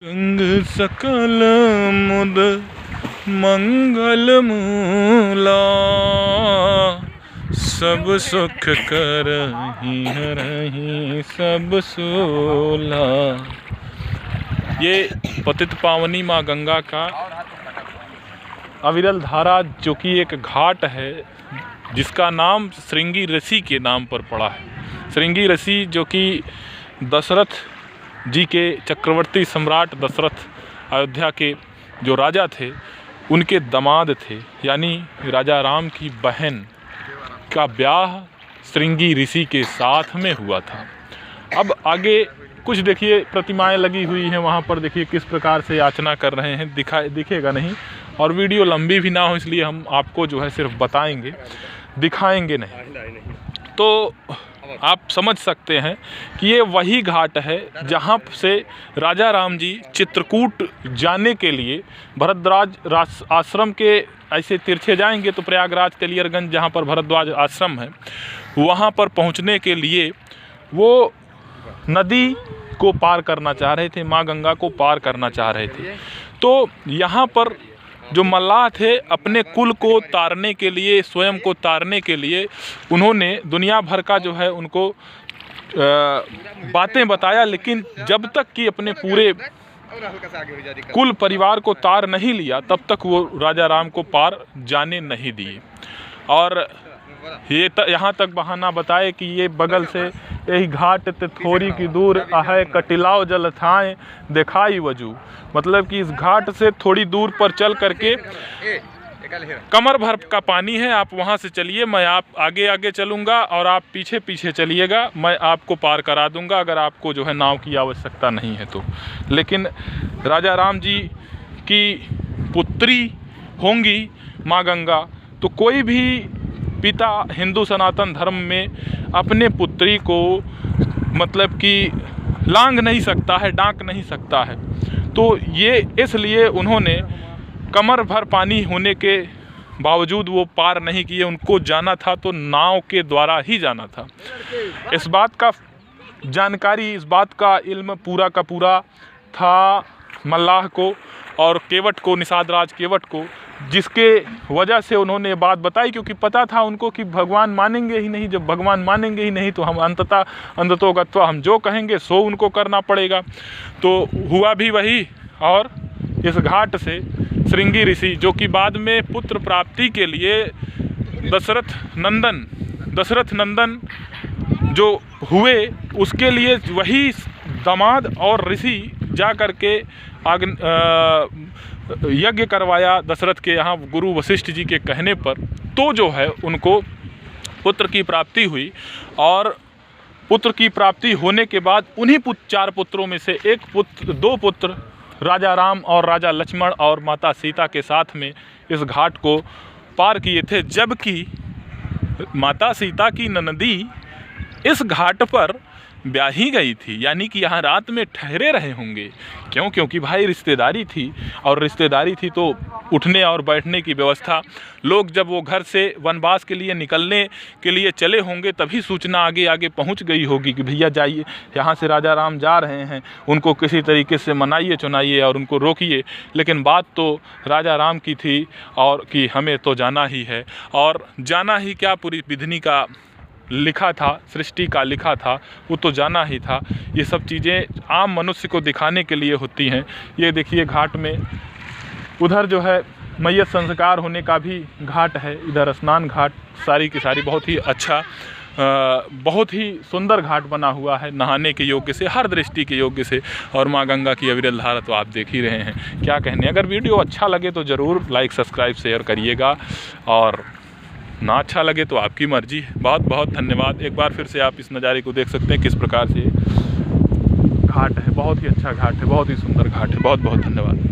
गंग सकल मुद मंगल मूला, सब सुख करहि हरहि सब सूला। ये पतित पावनी माँ गंगा का अविरल धारा, जो कि एक घाट है जिसका नाम श्रृंगी ऋषि के नाम पर पड़ा है। श्रृंगी ऋषि जो कि दशरथ जी के चक्रवर्ती सम्राट दशरथ अयोध्या के जो राजा थे उनके दामाद थे, यानी राजा राम की बहन का ब्याह श्रृंगी ऋषि के साथ में हुआ था। अब आगे कुछ देखिए प्रतिमाएं लगी हुई हैं वहाँ पर, देखिए किस प्रकार से याचना कर रहे हैं, दिखेगा नहीं और वीडियो लंबी भी ना हो इसलिए हम आपको जो है सिर्फ बताएंगे, दिखाएंगे नहीं। तो आप समझ सकते हैं कि ये वही घाट है जहाँ से राजा राम जी चित्रकूट जाने के लिए भरद्वाज आश्रम के ऐसे तिरछे जाएंगे तो प्रयागराज तेलियरगंज जहाँ पर भरद्वाज आश्रम है वहाँ पर पहुँचने के लिए वो नदी को पार करना चाह रहे थे, माँ गंगा को पार करना चाह रहे थे। तो यहाँ पर जो मल्लाह थे अपने कुल को तारने के लिए, स्वयं को तारने के लिए उन्होंने दुनिया भर का जो है उनको बातें बताया, लेकिन जब तक कि अपने पूरे कुल परिवार को तार नहीं लिया तब तक वो राजा राम को पार जाने नहीं दिए। और ये यहाँ तक बहाना बताए कि ये बगल से यही घाट ते थोड़ी की दूर है, कटिलाओ जल थाएं दिखाई वजू, मतलब कि इस घाट से थोड़ी दूर पर चल करके कमर भर का पानी है, आप वहाँ से चलिए, मैं आप आगे आगे चलूँगा और आप पीछे पीछे चलिएगा, मैं आपको पार करा दूँगा अगर आपको जो है नाव की आवश्यकता नहीं है तो। लेकिन राजा राम जी की पुत्री होंगी माँ गंगा, तो कोई भी पिता हिंदू सनातन धर्म में अपने पुत्री को मतलब कि लांघ नहीं सकता है, डांक नहीं सकता है। तो ये इसलिए उन्होंने कमर भर पानी होने के बावजूद वो पार नहीं किए, उनको जाना था तो नाव के द्वारा ही जाना था। इस बात का जानकारी, इस बात का इल्म पूरा का पूरा था मल्लाह को और केवट को, निषाद राज केवट को, जिसके वजह से उन्होंने बात बताई, क्योंकि पता था उनको कि भगवान मानेंगे ही नहीं। जब भगवान मानेंगे ही नहीं तो हम अंततोगत्वा हम जो कहेंगे सो उनको करना पड़ेगा। तो हुआ भी वही, और इस घाट से श्रृंगी ऋषि जो कि बाद में पुत्र प्राप्ति के लिए दशरथ नंदन जो हुए उसके लिए वही दामाद और ऋषि जा कर के यज्ञ करवाया दशरथ के यहाँ गुरु वशिष्ठ जी के कहने पर, तो जो है उनको पुत्र की प्राप्ति हुई। और पुत्र की प्राप्ति होने के बाद उन्हीं 4 पुत्रों में से 2 पुत्र राजा राम और राजा लक्ष्मण और माता सीता के साथ में इस घाट को पार किए थे, जबकि माता सीता की ननदी इस घाट पर ब्याही गई थी, यानी कि यहाँ रात में ठहरे रहे होंगे। क्यों? क्योंकि भाई रिश्तेदारी थी, और रिश्तेदारी थी तो उठने और बैठने की व्यवस्था, लोग जब वो घर से वनवास के लिए निकलने के लिए चले होंगे तभी सूचना आगे आगे पहुंच गई होगी कि भैया जाइए, यहाँ से राजा राम जा रहे हैं, उनको किसी तरीके से मनाइए चुनाइए और उनको रोकिए। लेकिन बात तो राजा राम की थी और कि हमें तो जाना ही है, और जाना ही क्या, पूरी विधि का लिखा था, सृष्टि का लिखा था, वो तो जाना ही था। ये सब चीज़ें आम मनुष्य को दिखाने के लिए होती हैं। ये देखिए घाट में उधर जो है मैयत संस्कार होने का भी घाट है, इधर स्नान घाट, सारी की सारी बहुत ही अच्छा, बहुत ही सुंदर घाट बना हुआ है, नहाने के योग्य से, हर दृष्टि के योग्य से। और माँ गंगा की अविरल धारा तो आप देख ही रहे हैं, क्या कहने। अगर वीडियो अच्छा लगे तो ज़रूर लाइक सब्सक्राइब शेयर करिएगा, और ना अच्छा लगे तो आपकी मर्जी है। बहुत बहुत धन्यवाद। एक बार फिर से आप इस नज़ारे को देख सकते हैं किस प्रकार से घाट है, बहुत ही अच्छा घाट है, बहुत ही सुंदर घाट है। बहुत बहुत धन्यवाद।